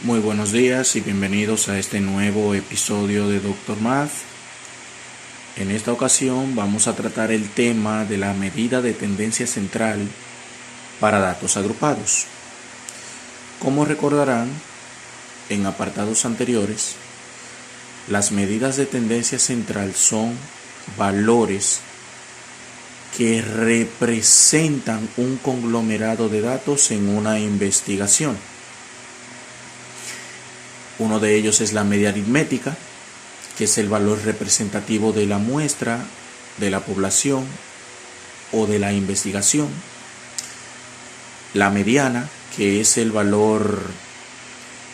Muy buenos días y bienvenidos a este nuevo episodio de Doctor Math. En esta ocasión vamos a tratar el tema de la medida de tendencia central para datos agrupados. Como recordarán, en apartados anteriores, las medidas de tendencia central son valores que representan un conglomerado de datos en una investigación. Uno de ellos es la media aritmética, que es el valor representativo de la muestra, de la población o de la investigación. La mediana, que es el valor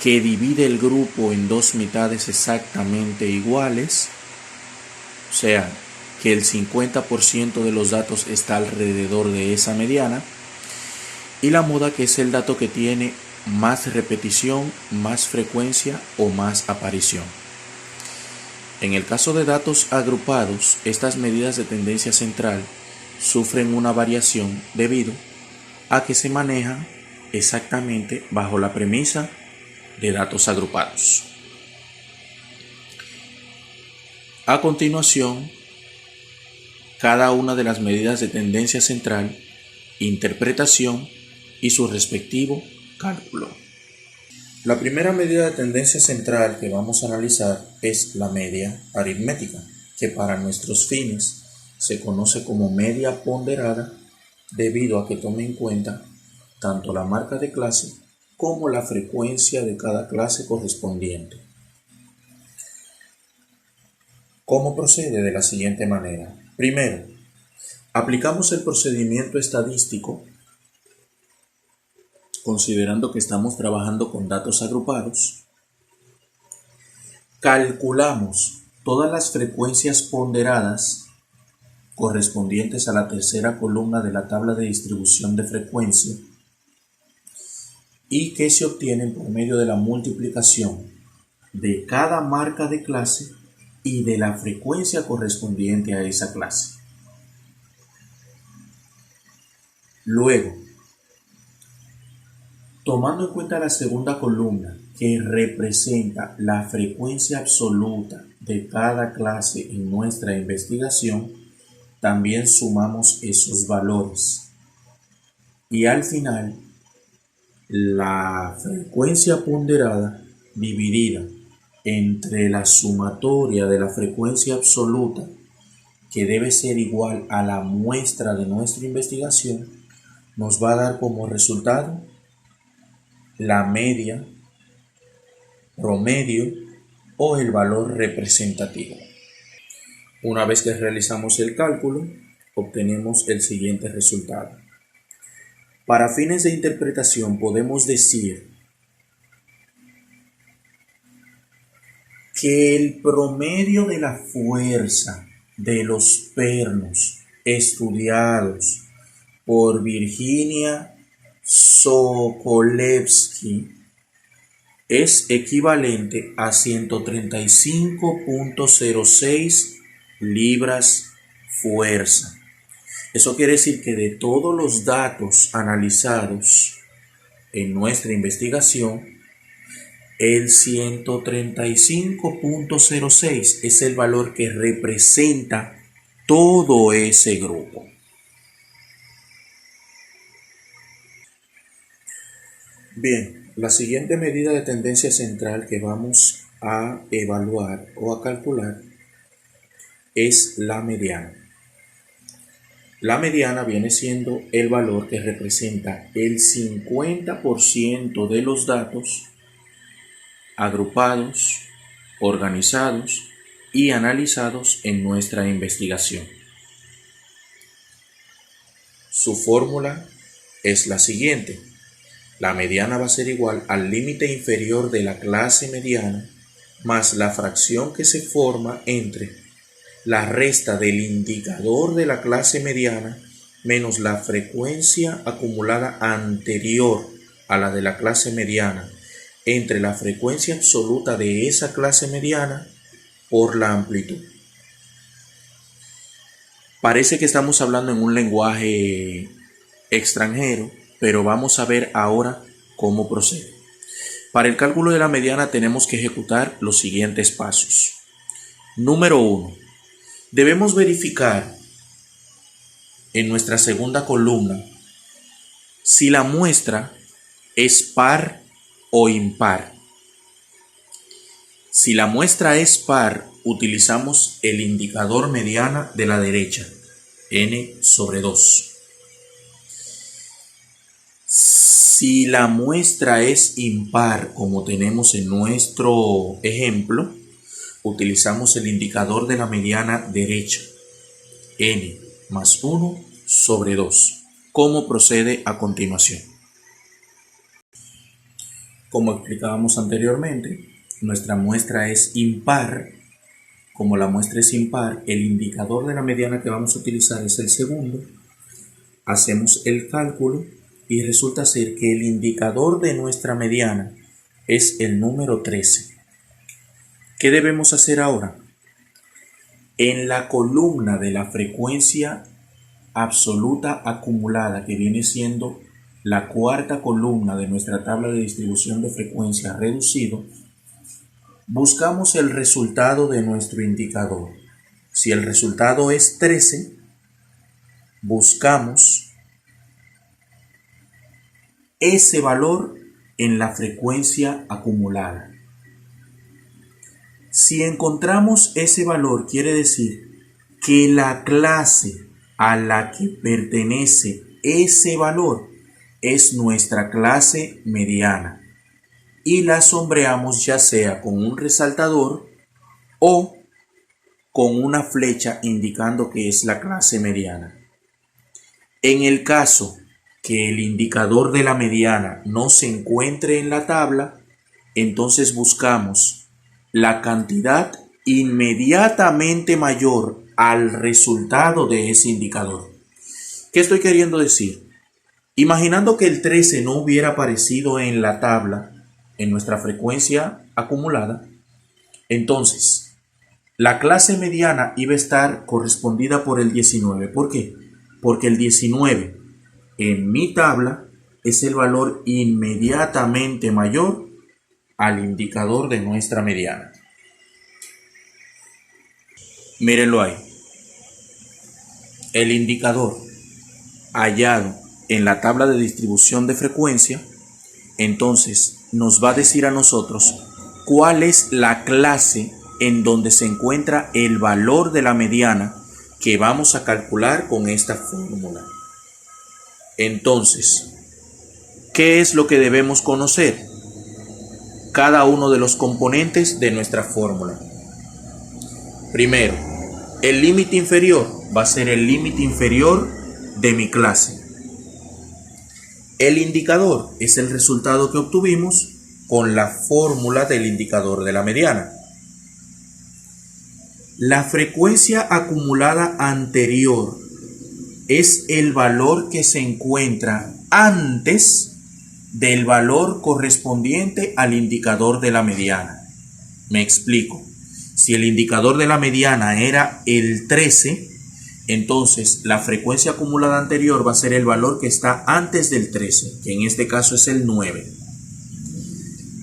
que divide el grupo en dos mitades exactamente iguales, o sea, que el 50% de los datos está alrededor de esa mediana. Y la moda, que es el dato que tiene más repetición, más frecuencia o más aparición. En el caso de datos agrupados, estas medidas de tendencia central sufren una variación debido a que se maneja exactamente bajo la premisa de datos agrupados. A continuación, cada una de las medidas de tendencia central, interpretación y su respectivo cálculo. La primera medida de tendencia central que vamos a analizar es la media aritmética, que para nuestros fines se conoce como media ponderada debido a que toma en cuenta tanto la marca de clase como la frecuencia de cada clase correspondiente. ¿Cómo procede? De la siguiente manera. Primero, aplicamos el procedimiento estadístico considerando que estamos trabajando con datos agrupados. Calculamos todas las frecuencias ponderadas correspondientes a la tercera columna de la tabla de distribución de frecuencia y que se obtienen por medio de la multiplicación de cada marca de clase y de la frecuencia correspondiente a esa clase. Luego, tomando en cuenta la segunda columna, que representa la frecuencia absoluta de cada clase en nuestra investigación, también sumamos esos valores. Y al final, la frecuencia ponderada dividida entre la sumatoria de la frecuencia absoluta, que debe ser igual a la muestra de nuestra investigación, nos va a dar como resultado la media, promedio o el valor representativo. Una vez que realizamos el cálculo, obtenemos el siguiente resultado. Para fines de interpretación podemos decir que el promedio de la fuerza de los pernos estudiados por Virginia Sokolevsky es equivalente a 135.06 libras fuerza. Eso quiere decir que de todos los datos analizados en nuestra investigación, el 135.06 es el valor que representa todo ese grupo. Bien, la siguiente medida de tendencia central que vamos a evaluar o a calcular es la mediana. La mediana viene siendo el valor que representa el 50% de los datos agrupados, organizados y analizados en nuestra investigación. Su fórmula es la siguiente. La mediana va a ser igual al límite inferior de la clase mediana más la fracción que se forma entre la resta del indicador de la clase mediana menos la frecuencia acumulada anterior a la de la clase mediana entre la frecuencia absoluta de esa clase mediana por la amplitud. Parece que estamos hablando en un lenguaje extranjero, pero vamos a ver ahora cómo procede. Para el cálculo de la mediana tenemos que ejecutar los siguientes pasos. Número 1. Debemos verificar en nuestra segunda columna si la muestra es par o impar. Si la muestra es par, utilizamos el indicador mediana de la derecha, n/2. Si la muestra es impar, como tenemos en nuestro ejemplo, utilizamos el indicador de la mediana derecha, n+1/2. ¿Cómo procede a continuación? Como explicábamos anteriormente, nuestra muestra es impar. Como la muestra es impar, el indicador de la mediana que vamos a utilizar es el segundo. Hacemos el cálculo y resulta ser que el indicador de nuestra mediana es el número 13. ¿Qué debemos hacer ahora? En la columna de la frecuencia absoluta acumulada, que viene siendo la cuarta columna de nuestra tabla de distribución de frecuencia reducido, buscamos el resultado de nuestro indicador. Si el resultado es 13, buscamos ese valor en la frecuencia acumulada. Si encontramos ese valor, quiere decir que la clase a la que pertenece ese valor es nuestra clase mediana y la sombreamos ya sea con un resaltador o con una flecha indicando que es la clase mediana. En el caso que el indicador de la mediana no se encuentre en la tabla, entonces buscamos la cantidad inmediatamente mayor al resultado de ese indicador. ¿Qué estoy queriendo decir? Imaginando que el 13 no hubiera aparecido en la tabla, en nuestra frecuencia acumulada, entonces la clase mediana iba a estar correspondida por el 19. ¿Por qué? Porque el 19 en mi tabla es el valor inmediatamente mayor al indicador de nuestra mediana. Mírenlo ahí. El indicador hallado en la tabla de distribución de frecuencia, entonces nos va a decir a nosotros cuál es la clase en donde se encuentra el valor de la mediana que vamos a calcular con esta fórmula. Entonces, ¿qué es lo que debemos conocer? Cada uno de los componentes de nuestra fórmula. Primero, el límite inferior va a ser el límite inferior de mi clase. El indicador es el resultado que obtuvimos con la fórmula del indicador de la mediana. La frecuencia acumulada anterior es el valor que se encuentra antes del valor correspondiente al indicador de la mediana. Me explico. Si el indicador de la mediana era el 13, entonces la frecuencia acumulada anterior va a ser el valor que está antes del 13, que en este caso es el 9.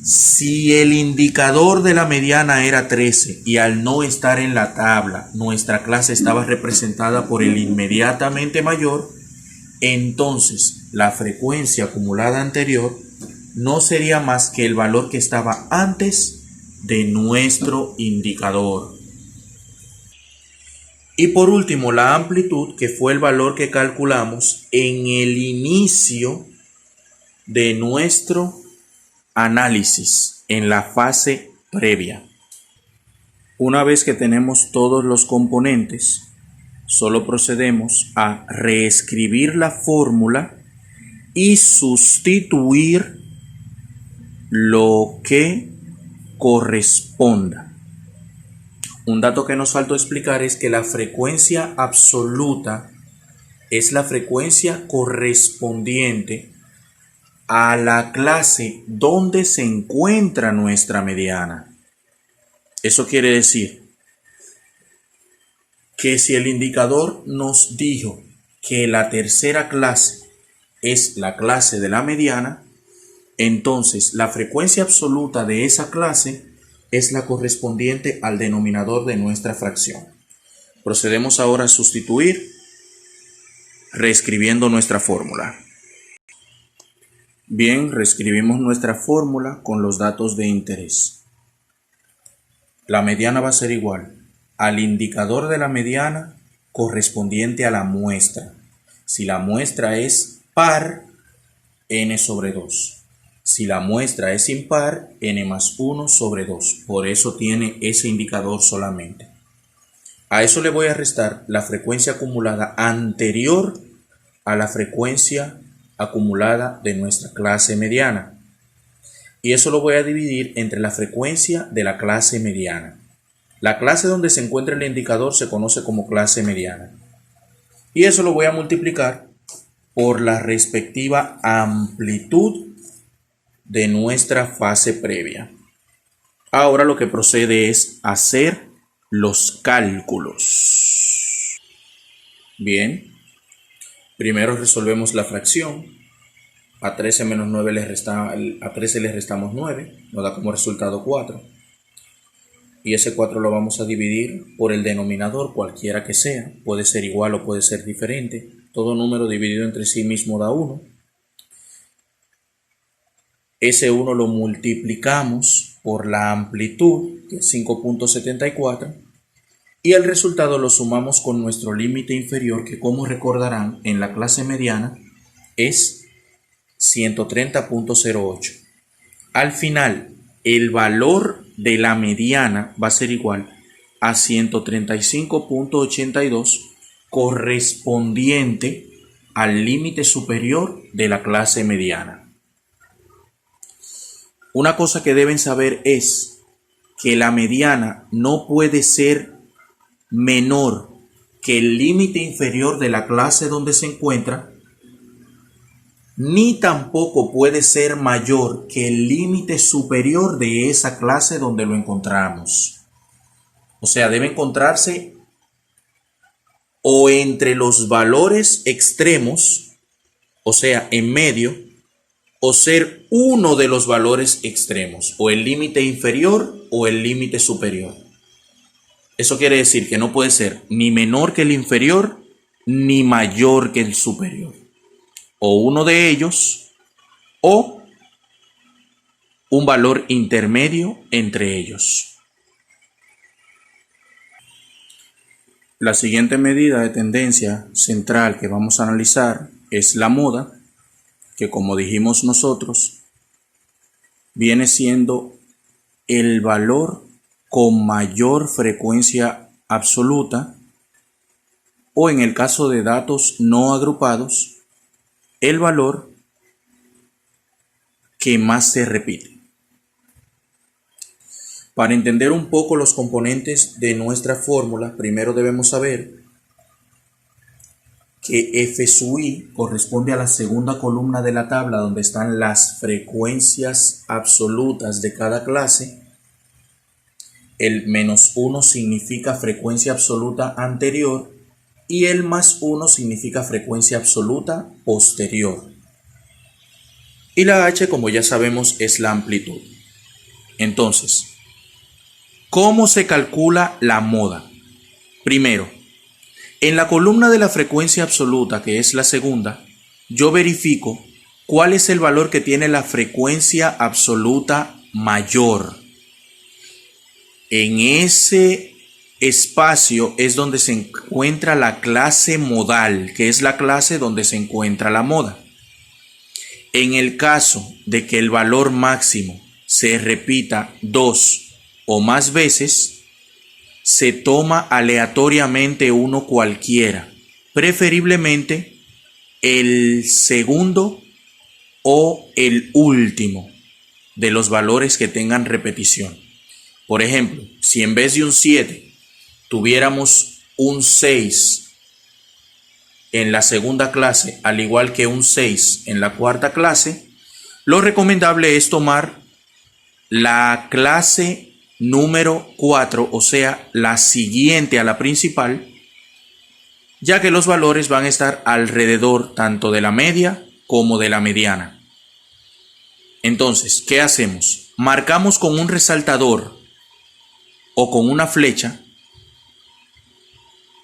Si el indicador de la mediana era 13 y al no estar en la tabla, nuestra clase estaba representada por el inmediatamente mayor, entonces la frecuencia acumulada anterior no sería más que el valor que estaba antes de nuestro indicador. Y por último, la amplitud, que fue el valor que calculamos en el inicio de nuestro análisis, en la fase previa. Una vez que tenemos todos los componentes, solo procedemos a reescribir la fórmula y sustituir lo que corresponda. Un dato que nos faltó explicar es que la frecuencia absoluta es la frecuencia correspondiente a la clase donde se encuentra nuestra mediana. Eso quiere decir que si el indicador nos dijo que la tercera clase es la clase de la mediana, Entonces, la frecuencia absoluta de esa clase es la correspondiente al denominador de nuestra fracción. Procedemos ahora a sustituir, reescribiendo nuestra fórmula. Bien, reescribimos nuestra fórmula con los datos de interés. La mediana va a ser igual al indicador de la mediana correspondiente a la muestra. Si la muestra es par, n sobre 2. Si la muestra es impar, n más 1 sobre 2. Por eso tiene ese indicador solamente. A eso le voy a restar la frecuencia acumulada anterior a la frecuencia acumulada de nuestra clase mediana. Y eso lo voy a dividir entre la frecuencia de la clase mediana. La clase donde se encuentra el indicador se conoce como clase mediana. Y eso lo voy a multiplicar por la respectiva amplitud de nuestra fase previa. Ahora lo que procede es hacer los cálculos. Bien, primero resolvemos la fracción. A 13 menos 9 a 13 le restamos 9, nos da como resultado 4. Y ese 4 lo vamos a dividir por el denominador, cualquiera que sea. Puede ser igual o puede ser diferente. Todo número dividido entre sí mismo da 1. Ese 1 lo multiplicamos por la amplitud, que es 5.74. Y el resultado lo sumamos con nuestro límite inferior, que como recordarán en la clase mediana es 130.08. Al final, el valor de la mediana va a ser igual a 135.82 correspondiente al límite superior de la clase mediana. Una cosa que deben saber es que la mediana no puede ser menor que el límite inferior de la clase donde se encuentra, ni tampoco puede ser mayor que el límite superior de esa clase donde lo encontramos. O sea, debe encontrarse o entre los valores extremos, o sea, en medio, o ser uno de los valores extremos, o el límite inferior o el límite superior. Eso quiere decir que no puede ser ni menor que el inferior, ni mayor que el superior. O uno de ellos, o un valor intermedio entre ellos. La siguiente medida de tendencia central que vamos a analizar es la moda, que como dijimos nosotros, viene siendo el valor con mayor frecuencia absoluta, o en el caso de datos no agrupados, el valor que más se repite. Para entender un poco los componentes de nuestra fórmula, primero debemos saber que F sub i corresponde a la segunda columna de la tabla donde están las frecuencias absolutas de cada clase. El menos 1 significa frecuencia absoluta anterior y el más 1 significa frecuencia absoluta posterior. Y la H, como ya sabemos, es la amplitud. Entonces, ¿cómo se calcula la moda? Primero, en la columna de la frecuencia absoluta, que es la segunda, yo verifico cuál es el valor que tiene la frecuencia absoluta mayor. En ese espacio es donde se encuentra la clase modal, que es la clase donde se encuentra la moda. En el caso de que el valor máximo se repita 2 o más veces, se toma aleatoriamente uno cualquiera, preferiblemente el segundo o el último de los valores que tengan repetición. Por ejemplo, si en vez de un 7 tuviéramos un 6 en la segunda clase, al igual que un 6 en la cuarta clase, lo recomendable es tomar la clase número 4, o sea, la siguiente a la principal, ya que los valores van a estar alrededor tanto de la media como de la mediana. Entonces, ¿qué hacemos? Marcamos con un resaltador o con una flecha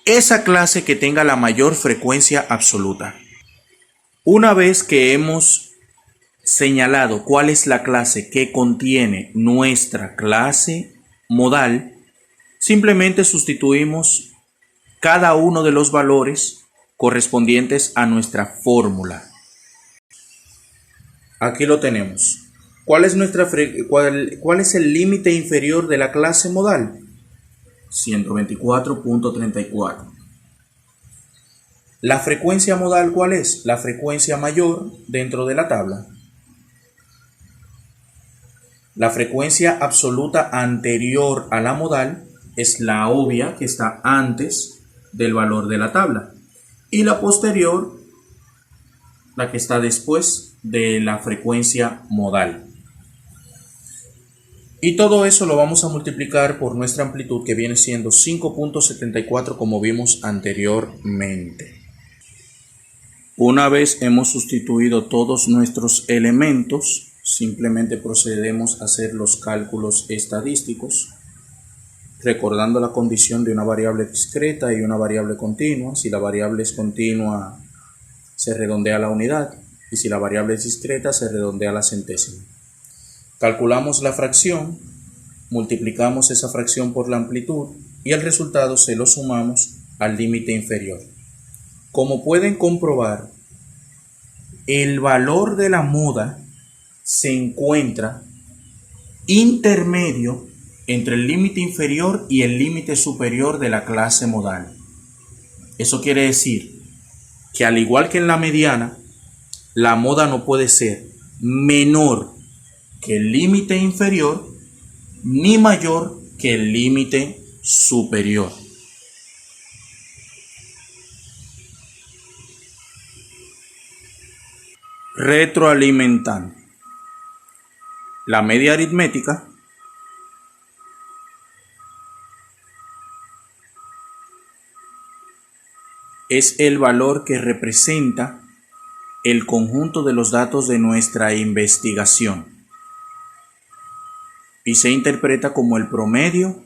esa clase que tenga la mayor frecuencia absoluta. Una vez que hemos señalado cuál es la clase que contiene nuestra clase modal, simplemente sustituimos cada uno de los valores correspondientes a nuestra fórmula. Aquí lo tenemos. ¿Cuál es el límite inferior de la clase modal? 124.34. ¿La frecuencia modal cuál es? La frecuencia mayor dentro de la tabla. La frecuencia absoluta anterior a la modal es la obvia, que está antes del valor de la tabla. Y la posterior, la que está después de la frecuencia modal. Y todo eso lo vamos a multiplicar por nuestra amplitud, que viene siendo 5.74, como vimos anteriormente. Una vez hemos sustituido todos nuestros elementos, simplemente procedemos a hacer los cálculos estadísticos, recordando la condición de una variable discreta y una variable continua. Si la variable es continua, se redondea a la unidad, y si la variable es discreta, se redondea a la centésima. Calculamos la fracción, multiplicamos esa fracción por la amplitud y el resultado se lo sumamos al límite inferior. Como pueden comprobar, el valor de la moda se encuentra intermedio entre el límite inferior y el límite superior de la clase modal. Eso quiere decir que, al igual que en la mediana, la moda no puede ser menor que el límite inferior ni mayor que el límite superior. Retroalimentando. La media aritmética es el valor que representa el conjunto de los datos de nuestra investigación y se interpreta como el promedio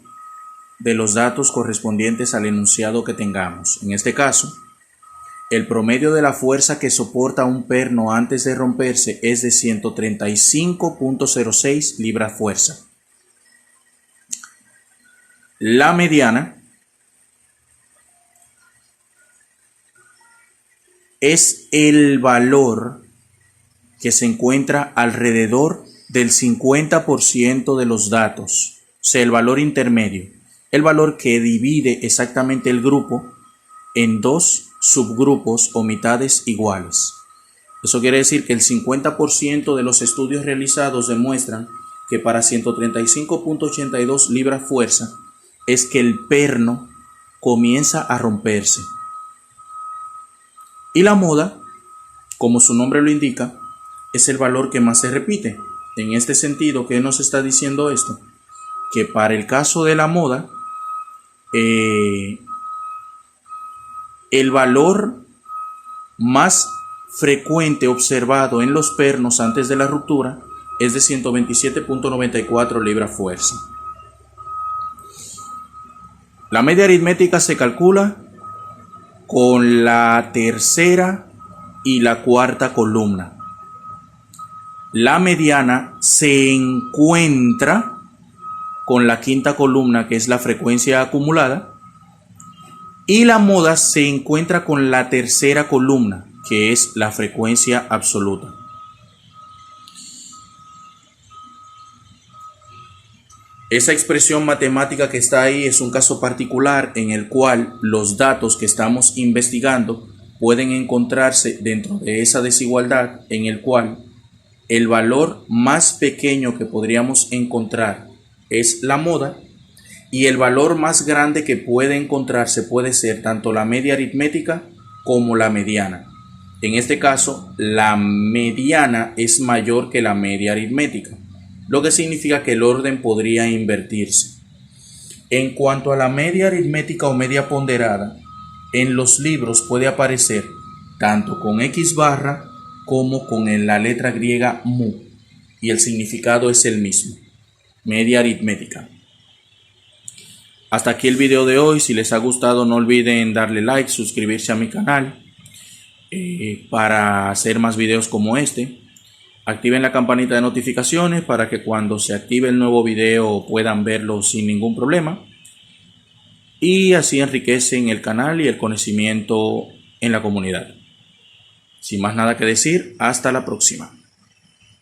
de los datos correspondientes al enunciado que tengamos. En este caso, el promedio de la fuerza que soporta un perno antes de romperse es de 135.06 libras-fuerza. La mediana es el valor que se encuentra alrededor del 50% de los datos, o sea, el valor intermedio, el valor que divide exactamente el grupo en dos subgrupos o mitades iguales. Eso quiere decir que el 50% de los estudios realizados demuestran que para 135.82 libras-fuerza es que el perno comienza a romperse. Y la moda, como su nombre lo indica, es el valor que más se repite. En este sentido, ¿qué nos está diciendo esto? Que para el caso de la moda, el valor más frecuente observado en los pernos antes de la ruptura es de 127.94 libras-fuerza. La media aritmética se calcula con la tercera y la cuarta columna. La mediana se encuentra con la quinta columna, que es la frecuencia acumulada, y la moda se encuentra con la tercera columna, que es la frecuencia absoluta. Esa expresión matemática que está ahí es un caso particular en el cual los datos que estamos investigando pueden encontrarse dentro de esa desigualdad, en el cual el valor más pequeño que podríamos encontrar es la moda y el valor más grande que puede encontrarse puede ser tanto la media aritmética como la mediana. En este caso, la mediana es mayor que la media aritmética, lo que significa que el orden podría invertirse. En cuanto a la media aritmética o media ponderada, en los libros puede aparecer tanto con X barra como con la letra griega mu. y el significado es el mismo, media aritmética. Hasta aquí el video de hoy. Si les ha gustado, no olviden darle like, suscribirse a mi canal para hacer más videos como este. Activen la campanita de notificaciones para que cuando se active el nuevo video puedan verlo sin ningún problema. Y así enriquecen el canal y el conocimiento en la comunidad. Sin más nada que decir, hasta la próxima.